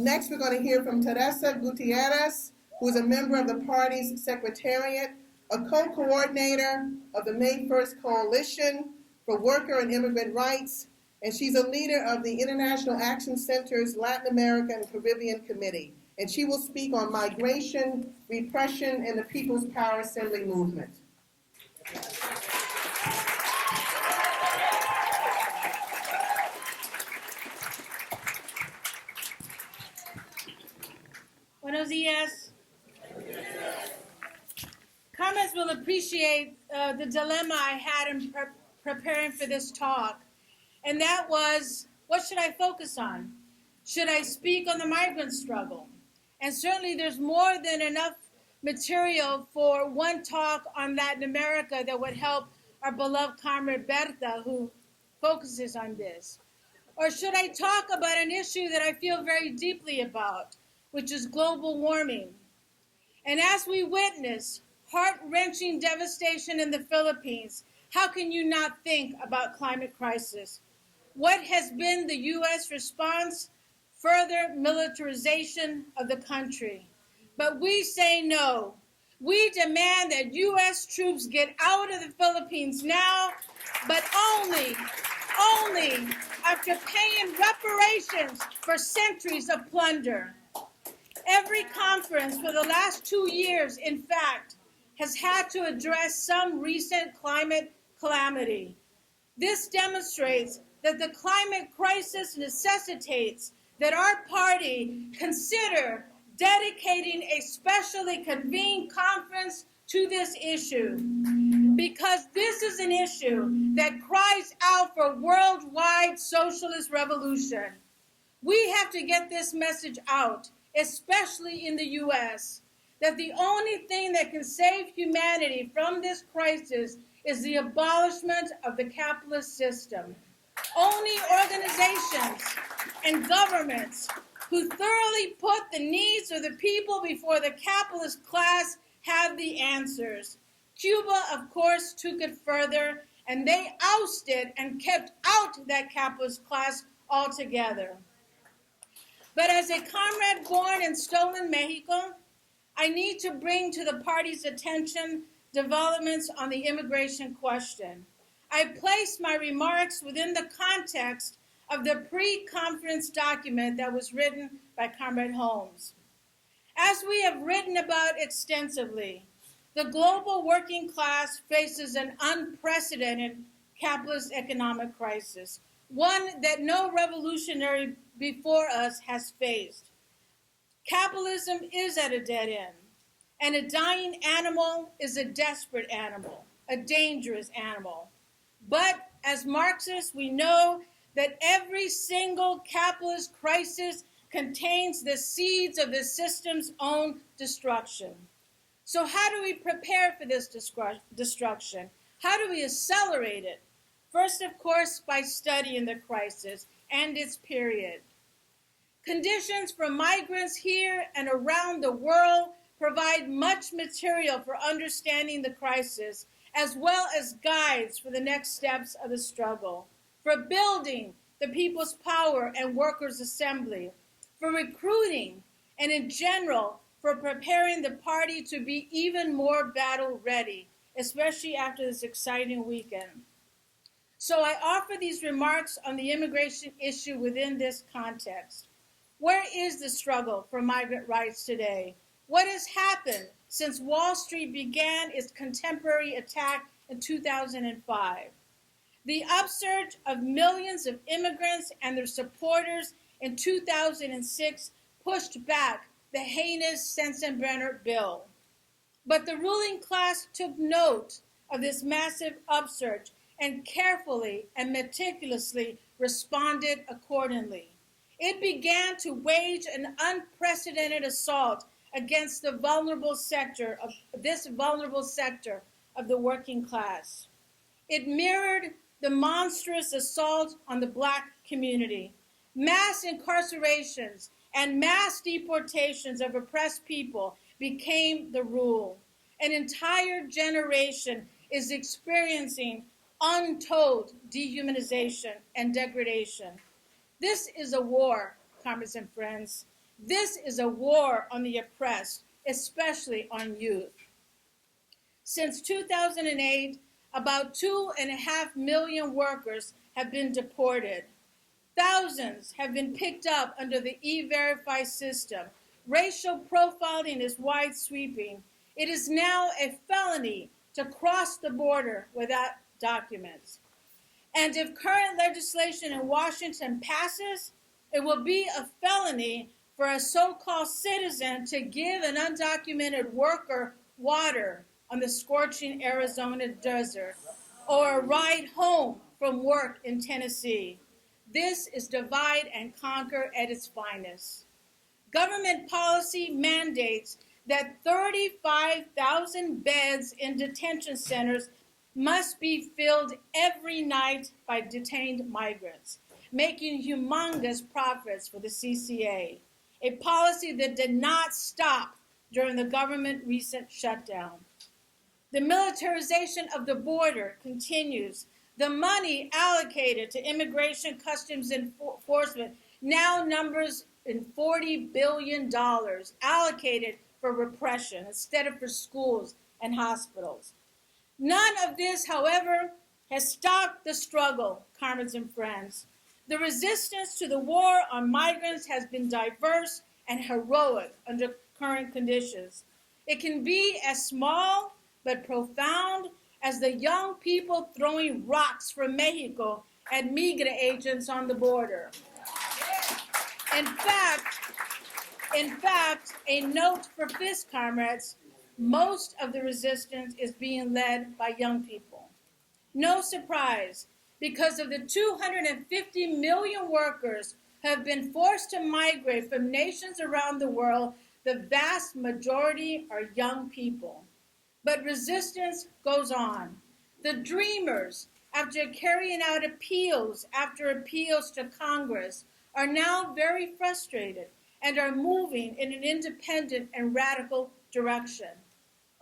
Next, we're going to hear from Teresa Gutierrez, who is a member of the party's Secretariat, a co-coordinator of the May 1st Coalition for Worker and Immigrant Rights, and she's a leader of the International Action Center's Latin America and Caribbean Committee. And she will speak on migration, repression, and the People's Power Assembly movement. Buenos dias. Comments will appreciate the dilemma I had in preparing for this talk, and that was, what should I focus on? Should I speak on the migrant struggle? And certainly there's more than enough material for one talk on Latin America that would help our beloved comrade Berta, who focuses on this. Or should I talk about an issue that I feel very deeply about, which is global warming? And as we witness heart-wrenching devastation in the Philippines, how can you not think about climate crisis? What has been the U.S. response? Further militarization of the country. But we say no. We demand that U.S. troops get out of the Philippines now, but only after paying reparations for centuries of plunder. Every conference for the last 2 years, in fact, has had to address some recent climate calamity. This demonstrates that the climate crisis necessitates that our party consider dedicating a specially convened conference to this issue, because this is an issue that cries out for worldwide socialist revolution. We have to get this message out, especially in the U.S., that the only thing that can save humanity from this crisis is the abolishment of the capitalist system. Only organizations and governments who thoroughly put the needs of the people before the capitalist class have the answers. Cuba, of course, took it further, and they ousted and kept out that capitalist class altogether. But as a comrade born in stolen Mexico, I need to bring to the party's attention developments on the immigration question. I place my remarks within the context of the pre-conference document that was written by Comrade Holmes. As we have written about extensively, the global working class faces an unprecedented capitalist economic crisis, one that no revolutionary before us has faced. Capitalism is at a dead end, and a dying animal is a desperate animal, a dangerous animal. But as Marxists, we know that every single capitalist crisis contains the seeds of the system's own destruction. So how do we prepare for this destruction? How do we accelerate it? First, of course, by studying the crisis and its period. Conditions for migrants here and around the world provide much material for understanding the crisis, as well as guides for the next steps of the struggle, for building the People's Power and Workers' Assembly, for recruiting, and in general, for preparing the party to be even more battle ready, especially after this exciting weekend. So I offer these remarks on the immigration issue within this context. Where is the struggle for migrant rights today? What has happened since Wall Street began its contemporary attack in 2005? The upsurge of millions of immigrants and their supporters in 2006 pushed back the heinous Sensenbrenner bill. But the ruling class took note of this massive upsurge and carefully and meticulously responded accordingly. It began to wage an unprecedented assault against the vulnerable sector of the working class. It mirrored the monstrous assault on the Black community. Mass incarcerations and mass deportations of oppressed people became the rule. An entire generation is experiencing untold dehumanization and degradation. This is a war, comrades and friends. This is a war on the oppressed, especially on youth. Since 2008, about 2.5 million workers have been deported. Thousands have been picked up under the E-Verify system. Racial profiling is wide-sweeping. It is now a felony to cross the border without documents. And if current legislation in Washington passes, it will be a felony for a so-called citizen to give an undocumented worker water on the scorching Arizona desert or a ride home from work in Tennessee. This is divide and conquer at its finest. Government policy mandates that 35,000 beds in detention centers must be filled every night by detained migrants, making humongous profits for the CCA, a policy that did not stop during the government recent shutdown. The militarization of the border continues. The money allocated to immigration customs enforcement now numbers in $40 billion allocated for repression instead of for schools and hospitals. None of this, however, has stopped the struggle, comrades and friends. The resistance to the war on migrants has been diverse and heroic under current conditions. It can be as small but profound as the young people throwing rocks from Mexico at migra agents on the border. In fact, a note for FIST comrades, most of the resistance is being led by young people. No surprise, because of the 250 million workers who have been forced to migrate from nations around the world, the vast majority are young people. But resistance goes on. The dreamers, after carrying out appeals after appeals to Congress, are now very frustrated and are moving in an independent and radical direction.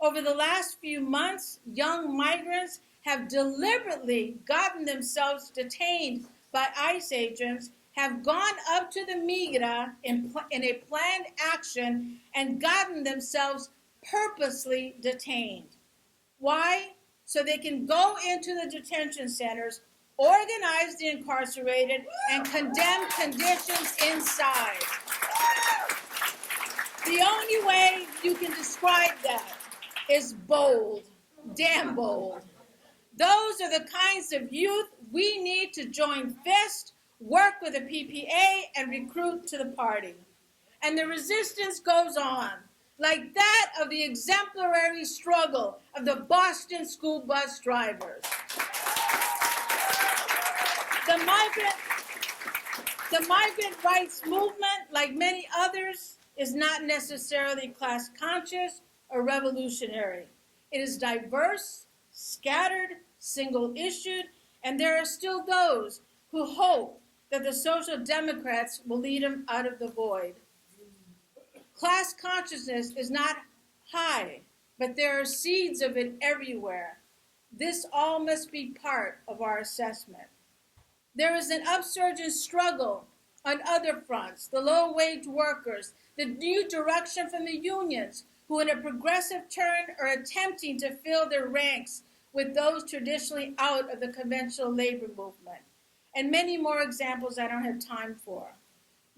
Over the last few months, young migrants have deliberately gotten themselves detained by ICE agents, have gone up to the migra in a planned action, and gotten themselves purposely detained. Why? So they can go into the detention centers, organize the incarcerated, and condemn conditions inside. The only way you can describe that is bold, damn bold. Those are the kinds of youth we need to join FIST, work with the PPA, and recruit to the party. And the resistance goes on, like that of the exemplary struggle of the Boston school bus drivers. The migrant rights movement, like many others, is not necessarily class conscious or revolutionary. It is diverse, scattered, single-issued, and there are still those who hope that the Social Democrats will lead them out of the void. Class consciousness is not high, but there are seeds of it everywhere. This all must be part of our assessment. There is an upsurge in struggle on other fronts, the low-wage workers, the new direction from the unions, who in a progressive turn are attempting to fill their ranks with those traditionally out of the conventional labor movement, and many more examples I don't have time for.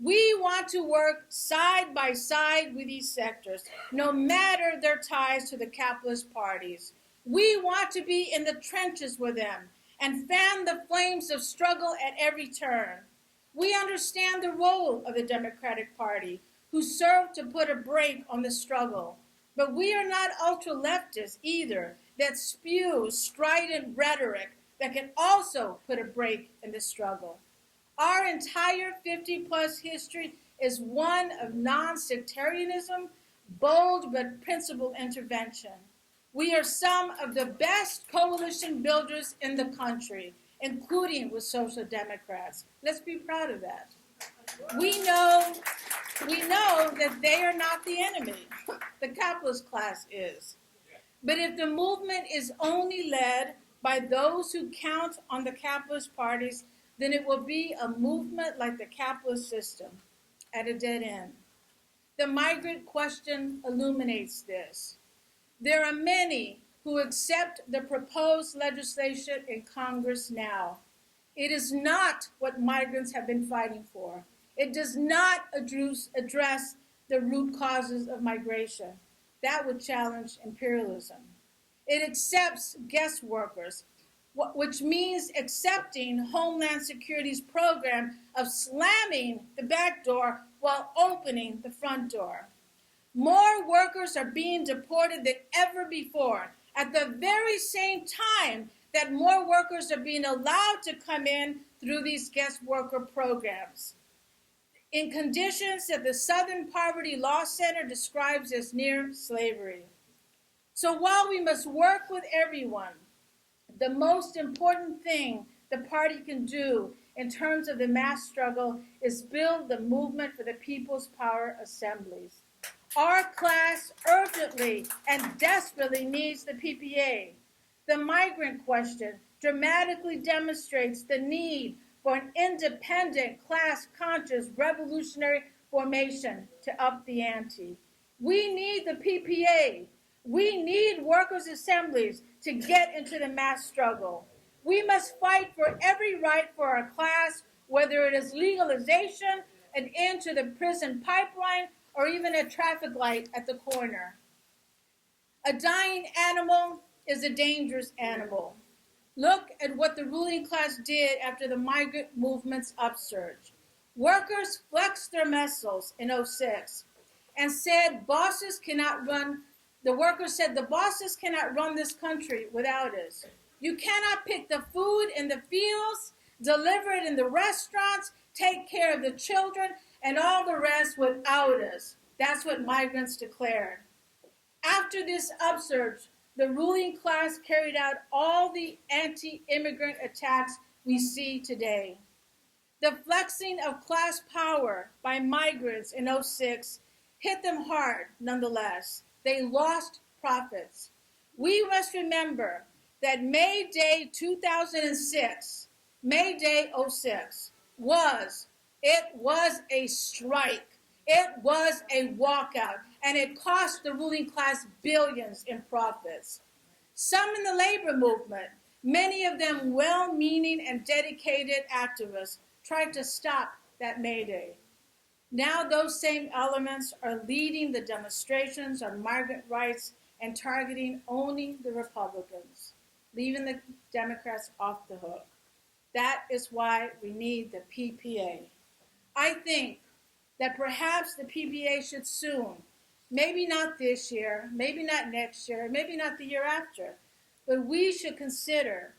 We want to work side by side with these sectors, no matter their ties to the capitalist parties. We want to be in the trenches with them and fan the flames of struggle at every turn. We understand the role of the Democratic Party, who serve to put a brake on the struggle. But we are not ultra-leftists either, that spew strident rhetoric that can also put a brake in the struggle. Our entire 50-plus history is one of non-sectarianism, bold but principled intervention. We are some of the best coalition builders in the country, including with Social Democrats. Let's be proud of that. We know that they are not the enemy. The capitalist class is. But if the movement is only led by those who count on the capitalist parties, then it will be a movement like the capitalist system, at a dead end. The migrant question illuminates this. There are many who accept the proposed legislation in Congress now. It is not what migrants have been fighting for. It does not address the root causes of migration. That would challenge imperialism. It accepts guest workers, which means accepting Homeland Security's program of slamming the back door while opening the front door. More workers are being deported than ever before, at the very same time that more workers are being allowed to come in through these guest worker programs, in conditions that the Southern Poverty Law Center describes as near slavery. So while we must work with everyone, the most important thing the party can do in terms of the mass struggle is build the movement for the People's Power Assemblies. Our class urgently and desperately needs the PPA. The migrant question dramatically demonstrates the need for an independent, class-conscious, revolutionary formation to up the ante. We need the PPA. We need workers' assemblies to get into the mass struggle. We must fight for every right for our class, whether it is legalization, an end to the prison pipeline, or even a traffic light at the corner. A dying animal is a dangerous animal. Look at what the ruling class did after the migrant movement's upsurge. Workers flexed their muscles in '06 and said bosses cannot run, the workers said the bosses cannot run this country without us. You cannot pick the food in the fields, deliver it in the restaurants, take care of the children, and all the rest without us. That's what migrants declared. After this upsurge, the ruling class carried out all the anti-immigrant attacks we see today. The flexing of class power by migrants in '06 hit them hard nonetheless. They lost profits. We must remember that May Day 2006, May Day '06, was a strike. It was a walkout, and it cost the ruling class billions in profits. Some in the labor movement, many of them well-meaning and dedicated activists, tried to stop that May Day. Now those same elements are leading the demonstrations on migrant rights and targeting only the Republicans, leaving the Democrats off the hook. That is why we need the PPA. I think that perhaps the PPA should soon, maybe not this year, maybe not next year, maybe not the year after, but we should consider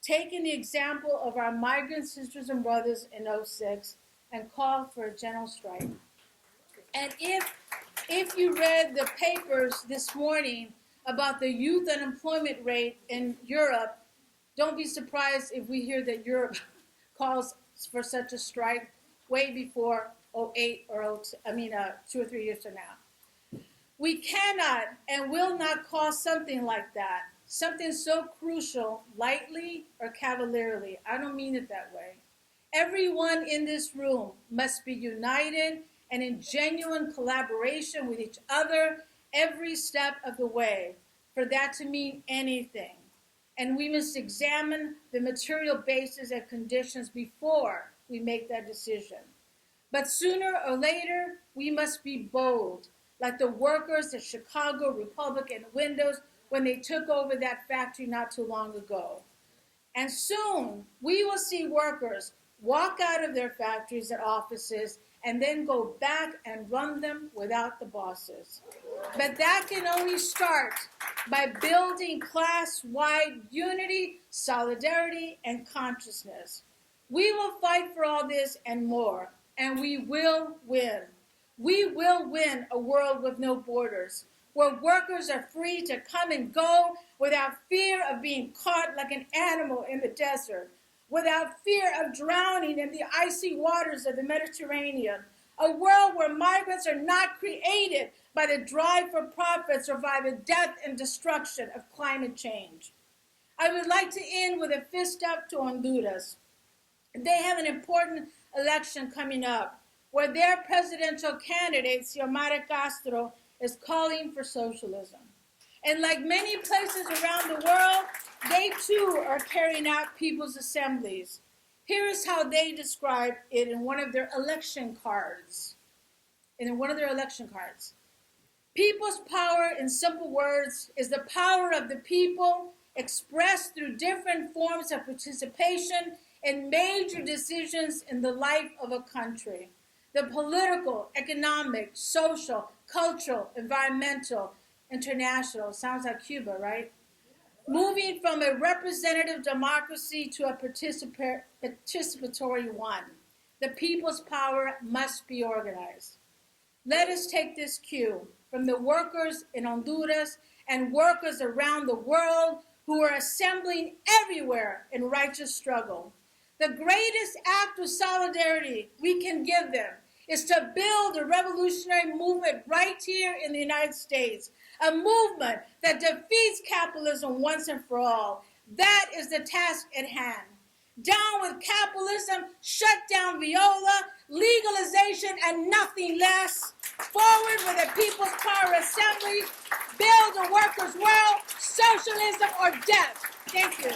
taking the example of our migrant sisters and brothers in '06 and call for a general strike. And if you read the papers this morning about the youth unemployment rate in Europe, don't be surprised if we hear that Europe calls for such a strike way before '08 or 2 or 3 years from now. We cannot and will not call something like that, something so crucial, lightly or cavalierly. I don't mean it that way. Everyone in this room must be united and in genuine collaboration with each other every step of the way for that to mean anything. And we must examine the material basis and conditions before we make that decision. But sooner or later, we must be bold, like the workers at Chicago Republican Windows when they took over that factory not too long ago. And soon, we will see workers walk out of their factories and offices and then go back and run them without the bosses. But that can only start by building class-wide unity, solidarity, and consciousness. We will fight for all this and more, and we will win. We will win a world with no borders, where workers are free to come and go without fear of being caught like an animal in the desert, without fear of drowning in the icy waters of the Mediterranean, a world where migrants are not created by the drive for profits or by the death and destruction of climate change. I would like to end with a fist up to Honduras. They have an important election coming up where their presidential candidate, Xiomara Castro, is calling for socialism. And like many places around the world, they too are carrying out people's assemblies. Here is how they describe it in one of their election cards. People's power, in simple words, is the power of the people expressed through different forms of participation in major decisions in the life of a country. The political, economic, social, cultural, environmental, international. Sounds like Cuba, right? Moving from a representative democracy to a participatory one. The people's power must be organized. Let us take this cue from the workers in Honduras and workers around the world who are assembling everywhere in righteous struggle. The greatest act of solidarity we can give them is to build a revolutionary movement right here in the United States, a movement that defeats capitalism once and for all. That is the task at hand. Down with capitalism, shut down viola, legalization, and nothing less. Forward with a People's Power Assembly. Build a workers' world, socialism or death. Thank you.